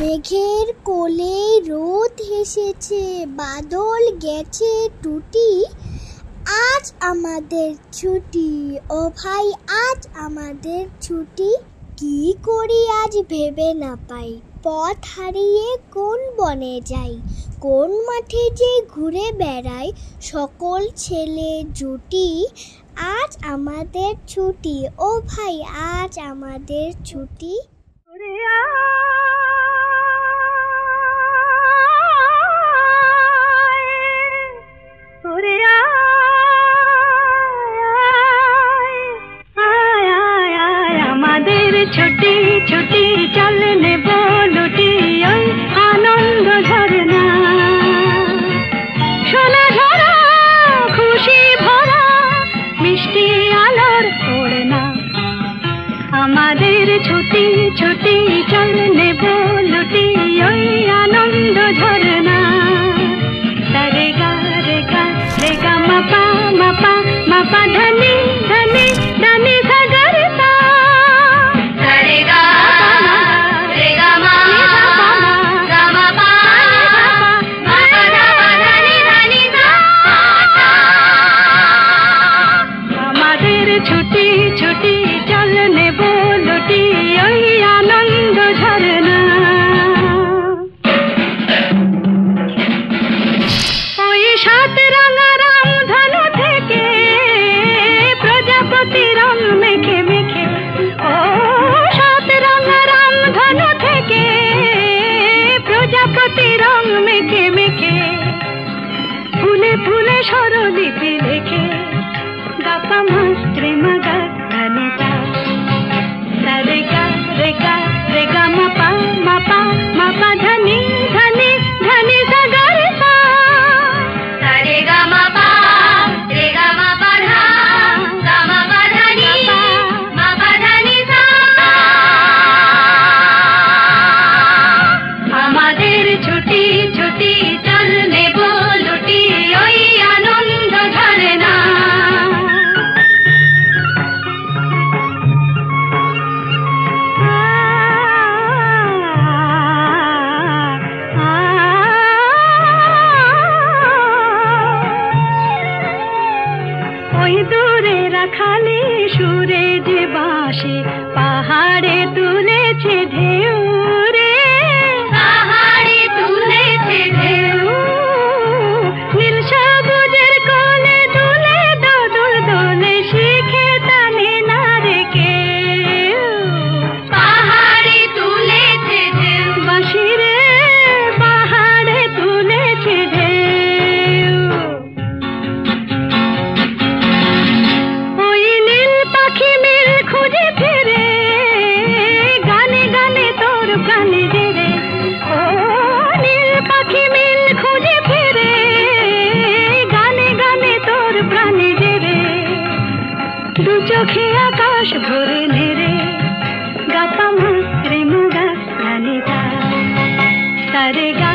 মেঘের কোলে রোদ হেসেছে, বাদল গেছে টুটি। আজ আমাদের ছুটি, ও ভাই আজ আমাদের ছুটি। কি করি আজ ভেবে না পাই, পথ হারিয়ে কোন বনে যাই। কোন মাঠে যে ঘুরে বেড়াই সকল ছেলে জুটি। আজ আমাদের ছুটি, ও ভাই আজ আমাদের ছুটি। ছুটি ছুটি চল নেব লুটি ওই আনন্দ ঝরনা। সোনা ঝরা খুশি ভরা মিষ্টি আলোর ওড়না। আমাদের ছুটি ছুটি চল নেব লুটি ওই আনন্দ ঝরনা। রে গা রে গা রে গা মাপা মাপা মাপা ধনি ধনি ধনি সাগর সা। ছুটি ছুটি চল নেব লুটি ওই আনন্দ ঝরনা। ওই সাত রাঙা রাম ধনু থেকে প্রজাপতি রং মেখে মেখে। ও সাত রাঙা রাম ধনু থেকে প্রজাপতি রং মেখে মেখে। ফুলে ফুলে স্বরলিপি লেখে গাপা মাস্ত্রে মগা ধনিতা। রে গা রে গা রে গা মাপা মাপা মাপা ধনি ধনি ধনি সাগর সা। রে গা মাপা রে গা মাপা ধা গা মাপা ধনি মাপা ধনি সা। আমাদের ছুটি ছুটি চল নেব লুটি ওই আনন্দ ঝরনা। ওই দূরে রাখালি সুরে যে বাঁশি পাহাড়ে তুলেছে ঢেউ রে। পাহাড়ে তুলেছে ঢেউ নীল সবুজের কোলে দুলে দোদুল দোলে শিখে টানে না রে কেউ। পাহাড়ে তুলেছে ঢেউ বাঁশি রে পাহাড়ে তুলেছে ঢেউ। দু চোখে আকাশ ভরে নেড়ে গাপা মাস্ত্রে মুগা ধনিতা। রে গা